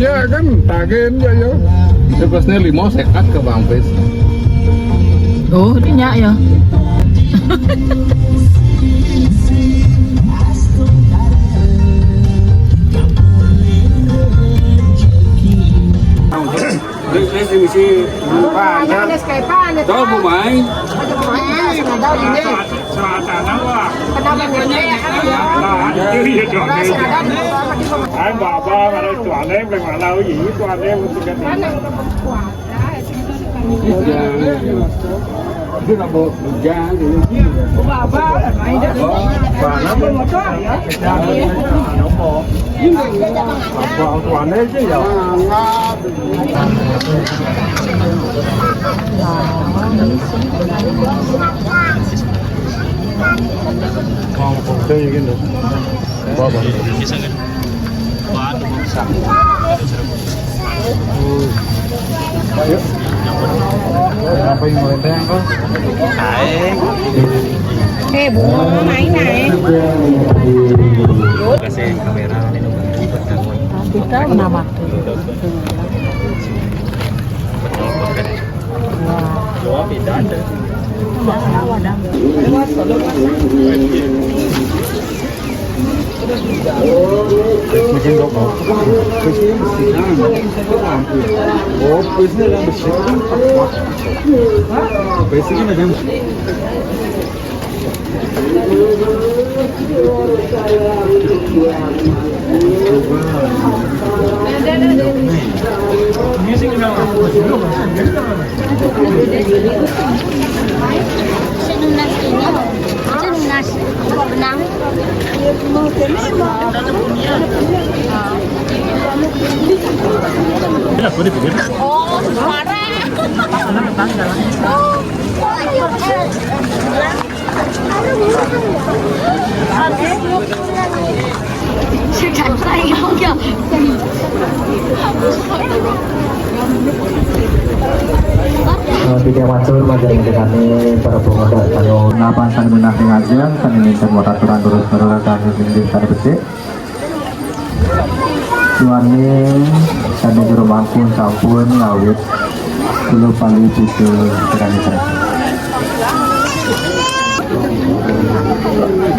Ya kan, tagen ya. Terusnya 5 sekat ke Bangpes. Oh, ini nyak ya. Misi Tahu pemain? Anh bà ba mà đây toàn em về ngoài lâu gì toàn em Itu nak bawa hujan thì bà ba là mày đó bà nó bên một cái nó toàn em chứ giờ còn còn chơi cái nữa ba ba apa yang mau teh kok? Bunga main naik. Kasih kamera ini Kita nama tuh. Wah, tidak ada. Bikin dok mau. Bikin oh, bikin dalam bersih. Bikin dalam benang. Oh, parah. Sudah sayang ya. Tiga matur majelis dekane para pemuda sayo napan san menang ngajeng san ini semua aturan terus menerapkan di sana becik tuane san jero mangkun sampun ngawit kulo pali pitu terang-terang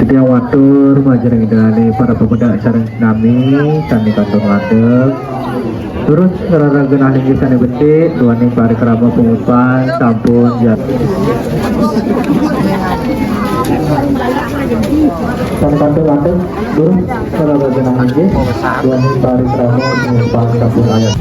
tiga matur majelis dekane para pemuda sareng nami san kantor ngadeg terus serara genah ning sana becik tuane pari kerama pengupan sampun ya kan kantor ngadeg terus serara genah ning tuane pari kerama pengupan sampun ayat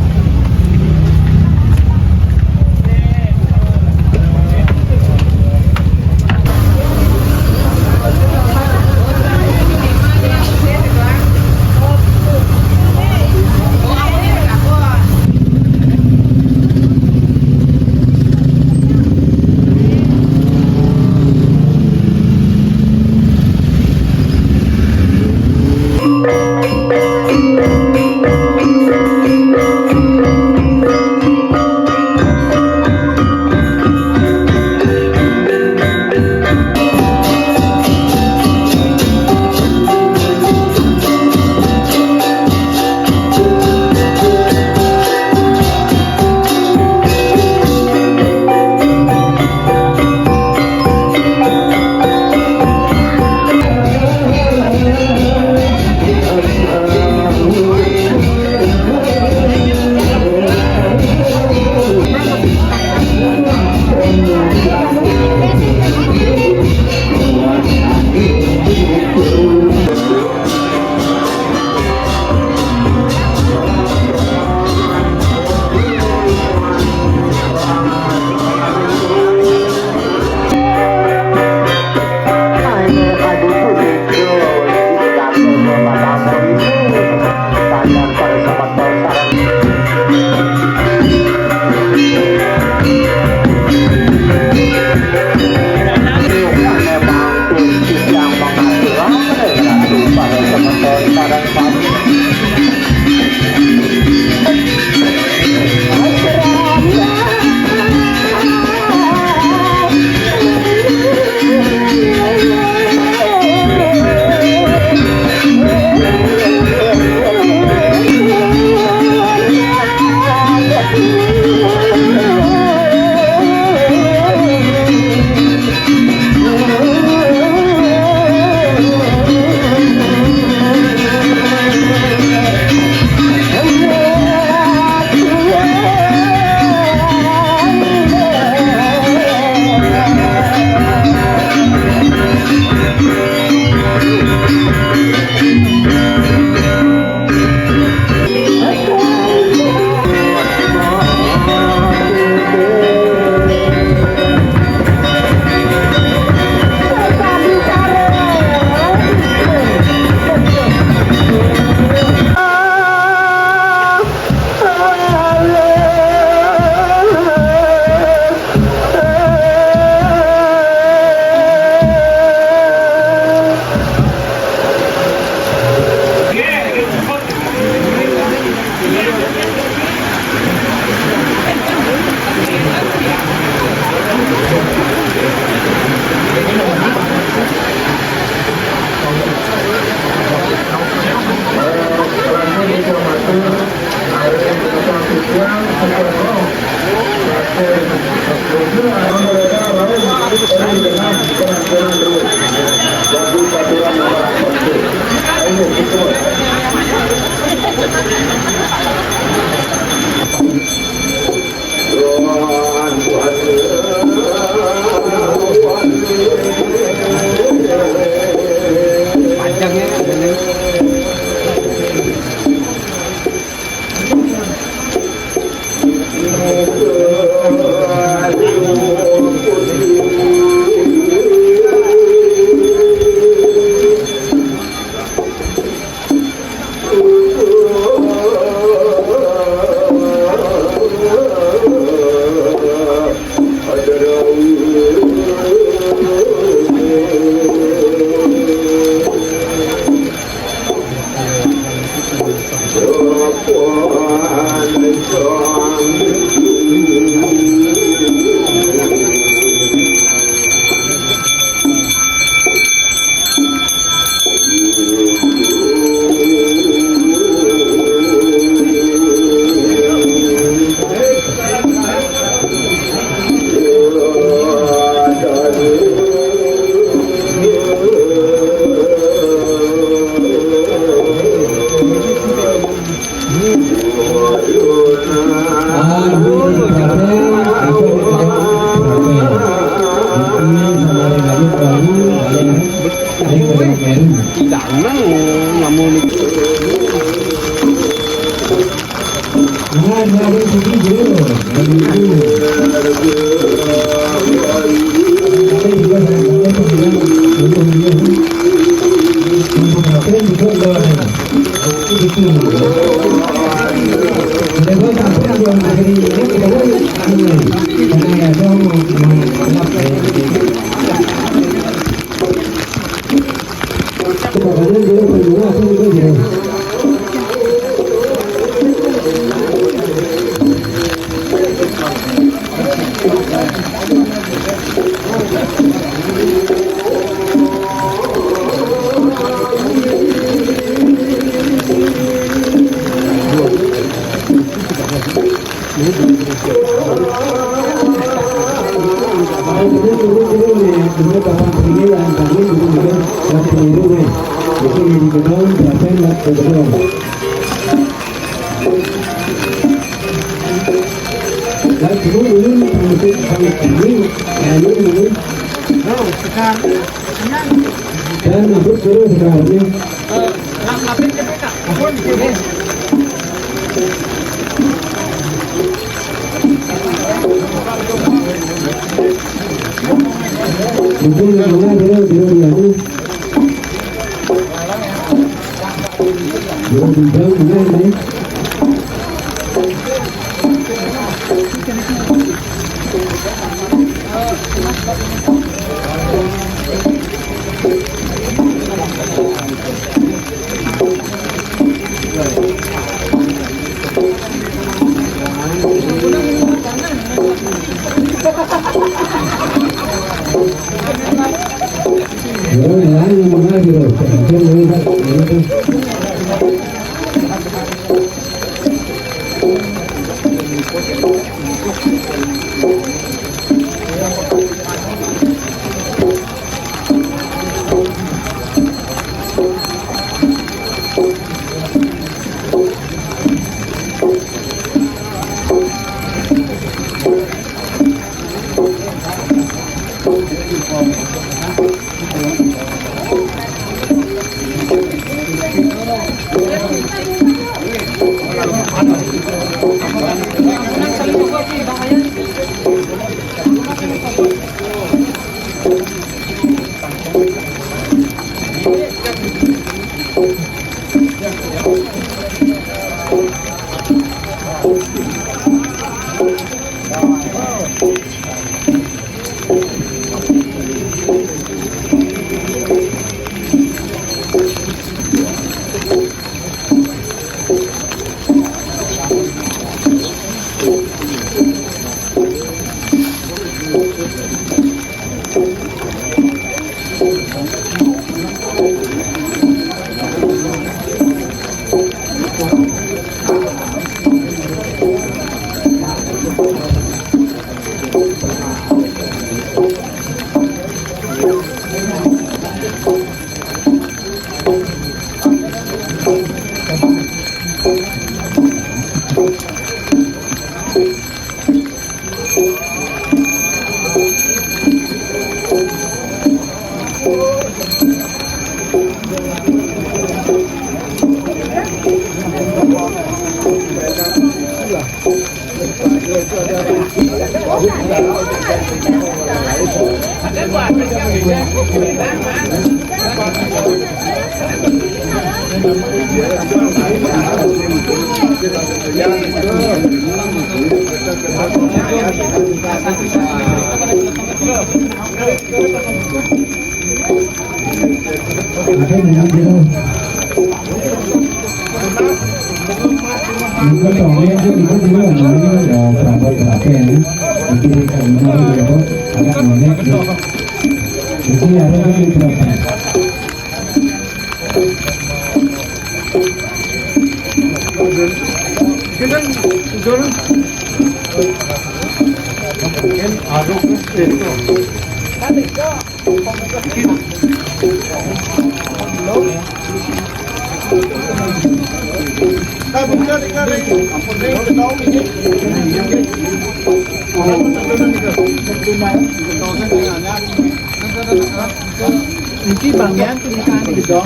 Ini bagian tulisan itu dong.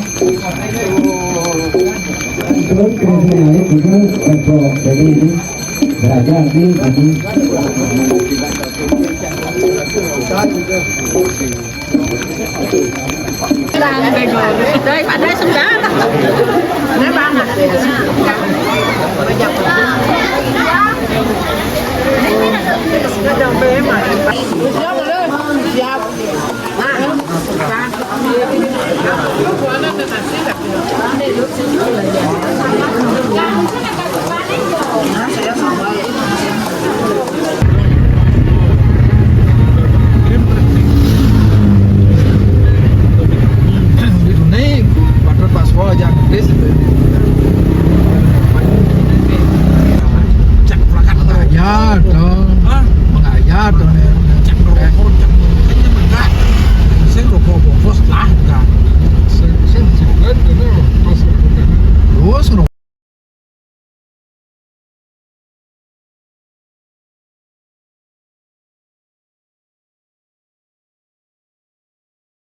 Terus kemudian juga untuk jadi ini belajar di sini. Đang về rồi. Đây bạn đây sông đá. Đấy bạn ạ. Siap.